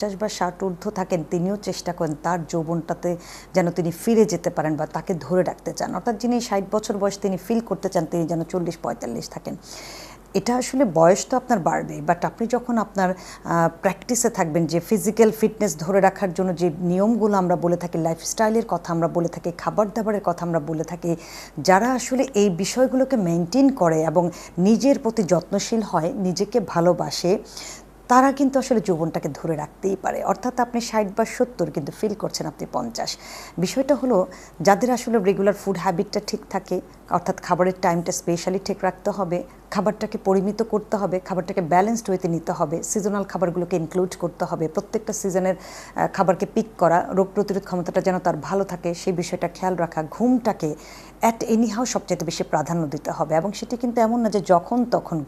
50 বা 60 ঊর্ধ্ব থাকেন তিনিও চেষ্টা করেন তার যৌবনটাতে যেন তিনি ফিরে যেতে পারেন বা তাকে ধরে রাখতে চান, অর্থাৎ যিনি 60 বছর বয়স তিনি ফিল করতে চান তিনি যেন 40-45 থাকেন। এটা আসলে বয়স তো আপনার বাড়বে, বাট আপনি যখন আপনার প্র্যাকটিসে থাকবেন যে ফিজিক্যাল ফিটনেস ধরে রাখার জন্য যে নিয়মগুলো আমরা বলে থাকি, লাইফস্টাইলের কথা আমরা বলে থাকি, খাবার দাবারের কথা আমরা বলে থাকি, যারা আসলে এই বিষয়গুলোকে মেনটেন করে এবং নিজের প্রতি যত্নশীল হয়, নিজেকে ভালোবাসে, তারা কিন্তু আসলে যৌবনটাকে ধরে রাখতেই পারে। অর্থাৎ আপনি 60 বা 70 কিন্তু ফিল করছেন আপনি 50। বিষয়টা হলো যাদের আসলে রেগুলার ফুড হ্যাবিটটা ঠিক থাকে, অর্থাৎ খাবারের টাইমটা স্পেশালি ঠিক রাখতে হবে, খাবারটাকে পরিমিত করতে হবে, খাবারটাকে ব্যালেন্সড ওয়েতে নিতে হবে, সিজনাল খাবারগুলোকে ইনক্লুড করতে হবে, প্রত্যেকটা সিজনের খাবারকে পিক করা, রোগ প্রতিরোধ ক্ষমতাটা যেন তার ভালো থাকে সেই বিষয়টা খেয়াল রাখা, ঘুমটাকে অ্যাট এনিহাও সবচেয়ে বেশি প্রাধান্য দিতে হবে। এবং সেটি কিন্তু এমন না যে যখন তখন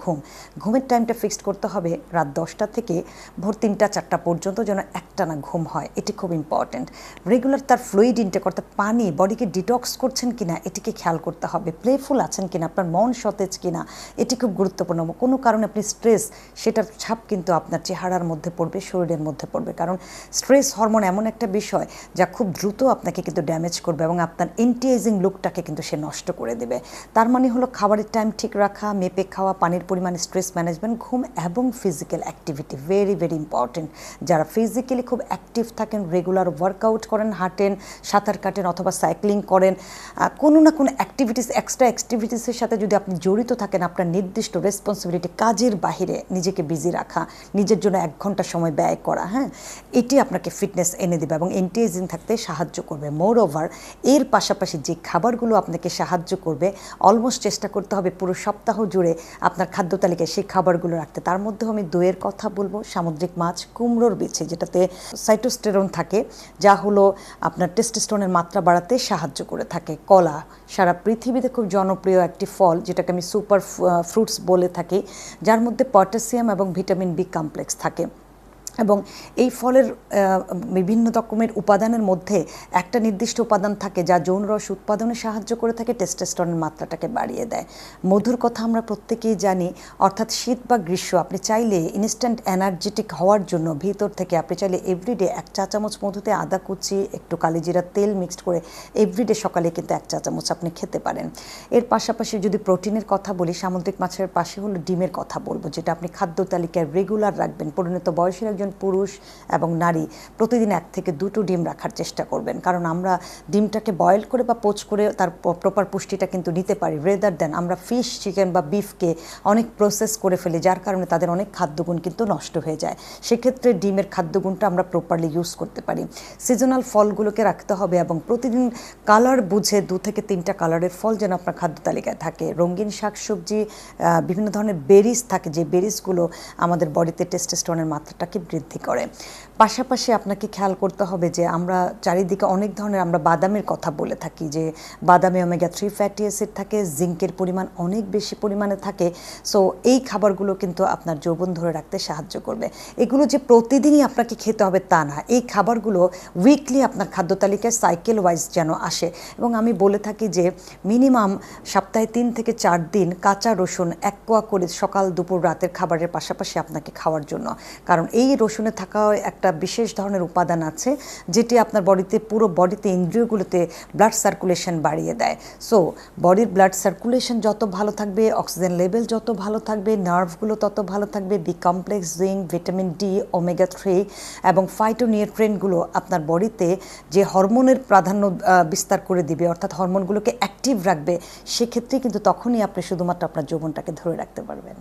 ঘুমের টাইমটা ফিক্সড করতে হবে রাত 10টা থেকে ভোর 3টা-4টা পর্যন্ত যেন একটানা ঘুম হয়, এটি খুব ইম্পর্ট্যান্ট। রেগুলার তার ফ্লুইড ইনটেক অর্থাৎ পানি বডিকে ডিটক্স করছেন কিনা এটিকে খেয়াল করতে হবে, প্লেফুল আছেন কিনা, আপনার মন সতেজ কিনা এটি খুব গুরুত্বপূর্ণ। কোনো কারণে আপনি স্ট্রেস, সেটার ছাপ কিন্তু আপনার চেহারার মধ্যে পড়বে, শরীরের মধ্যে পড়বে, কারণ স্ট্রেস হরমোন এমন একটা বিষয় যা খুব দ্রুত আপনাকে কিন্তু ড্যামেজ করবে এবং আপনার এন্টি এজিং লুকটাকে কিন্তু সে নষ্ট করে দেবে। তার মানে হলো খাবারের টাইম ঠিক রাখা, মেপে খাওয়া, পানির পরিমাণ, স্ট্রেস ম্যানেজমেন্ট, ঘুম এবং physical activity very very important. যারা ফিজিক্যালি খুব অ্যাক্টিভ থাকেন, রেগুলার ওয়ার্কআউট করেন, হাঁটেন, সাঁতার কাটেন অথবা সাইক্লিং করেন, কোনো না কোনো অ্যাক্টিভিটিস, এক্সট্রা অ্যাক্টিভিটিসের সাথে যদি আপনি জড়িত থাকেন, আপনার নির্দিষ্ট রেসপন্সিবিলিটি কাজের বাহিরে নিজেকে বিজি রাখা, নিজের জন্য 1 ঘন্টা সময় ব্যয় করা, হ্যাঁ, এটি আপনাকে ফিটনেস এনে দেবে এবং এন্টি এজিং থাকতে সাহায্য করবে। মোর ওভার এর পাশাপাশি যে খাবারগুলো আপনাকে সাহায্য করবে, অলমোস্ট চেষ্টা করতে হবে পুরো সপ্তাহ জুড়ে আপনার খাদ্য তালিকায় সেই খাবারগুলো রাখতে। তার মধ্যে আমি দইয়ের কথা বলবো, সামুদ্রিক মাছ, কুমড়োর বিচি যেটাতে সাইটোস্টেরন থাকে, যা হলো আপনার টেস্টোস্টেরনের মাত্রা বাড়াতে সাহায্য করে থাকে, কলা, সারা পৃথিবীতে খুব জনপ্রিয় একটি ফল যেটাকে আমি সুপার ফ্রুটস বলে থাকি, যার মধ্যে পটাশিয়াম এবং ভিটামিন বি কমপ্লেক্স থাকে। এবং এই ফলের বিভিন্ন রকমের উপাদানের মধ্যে একটা নির্দিষ্ট উপাদান থাকে যা যৌন রস উৎপাদনে সাহায্য করে থাকে, টেস্টোস্টেরনের মাত্রাটাকে বাড়িয়ে দেয়। মধুর কথা আমরা প্রত্যেকেই জানি, অর্থাৎ শীত বা গ্রীষ্ম আপনি চাইলে ইনস্ট্যান্ট এনার্জেটিক হওয়ার জন্য ভিতর থেকে আপনি চাইলে এভরিডে 1 চা চামচ মধুতে আদা কুচি, একটু কালিজিরা তেল মিক্সড করে এভরিডে সকালে কিন্তু 1 চা চামচ আপনি খেতে পারেন। এর পাশাপাশি যদি প্রোটিনের কথা বলি, সামুদ্রিক মাছের পাশে হলো ডিমের কথা বলবো, যেটা আপনি খাদ্য তালিকায় রেগুলার রাখবেন। পরিণত বয়সের একজন পুরুষ এবং নারী প্রতিদিন 1 থেকে 2টো ডিম রাখার চেষ্টা করবেন, কারণ আমরা ডিমটাকে বয়েল করে বা পোচ করে তার প্রপার পুষ্টিটা কিন্তু নিতে পারি, রেদার দেন আমরা ফিশ, চিকেন বা বিফকে অনেক প্রসেস করে ফেলি, যার কারণে তাদের অনেক খাদ্যগুণ কিন্তু নষ্ট হয়ে যায়। সেক্ষেত্রে ডিমের খাদ্যগুণটা আমরা প্রপারলি ইউজ করতে পারি। সিজনাল ফলগুলোকে রাখতে হবে এবং প্রতিদিন কালার বুঝে 2 থেকে 3টা কালারের ফল যেন আপনার খাদ্য তালিকায় থাকে। রঙিন শাকসবজি, বিভিন্ন ধরনের বেরিজ থাকে, যে বেরিজগুলো আমাদের বডিতে টেস্টোস্টেরনের মাত্রাটাকে বৃদ্ধি করে। পাশাপাশি আপনাকে খেয়াল করতে হবে যে আমরা চারিদিকে অনেক ধরনের আমরা বাদামের কথা বলে থাকি, যে বাদামে ওমেগা 3 ফ্যাটি অ্যাসিড থাকে, জিঙ্কের পরিমাণ অনেক বেশি পরিমাণে থাকে। সো এই খাবারগুলো কিন্তু আপনার যৌবন ধরে রাখতে সাহায্য করবে। এগুলো যে প্রতিদিনই আপনাকে খেতে হবে তা না, এই খাবারগুলো উইকলি আপনার খাদ্য তালিকায় সাইকেল ওয়াইজ যেন আসে। এবং আমি বলে থাকি যে মিনিমাম সপ্তাহে 3 থেকে 4 দিন কাঁচা রসুন 1 কোয়া করে সকাল দুপুর রাতের খাবারের পাশাপাশি আপনাকে খাওয়ার জন্য, কারণ এই রসুনে থাকা একটা বিশেষ ধরনের উপাদান আছে যেটি আপনার বডিতে, পুরো বডিতে, ইন্দ্রিয়গুলোতে ব্লাড সার্কুলেশন বাড়িয়ে দেয়। সো বডির ব্লাড সার্কুলেশন যত ভালো থাকবে, অক্সিজেন লেভেল যত ভালো থাকবে, নার্ভগুলো তত ভালো থাকবে, B complex, zinc, vitamin D, omega 3 এবং ফাইটোনিউট্রিয়েন্টগুলো আপনার বডিতে যে হরমোনের প্রাধান্য বিস্তার করে দিবে, অর্থাৎ হরমোনগুলোকে অ্যাক্টিভ রাখবে, সেক্ষেত্রে কিন্তু তখনই আপনি শুধুমাত্র আপনার যৌবনটাকে ধরে রাখতে পারবেন।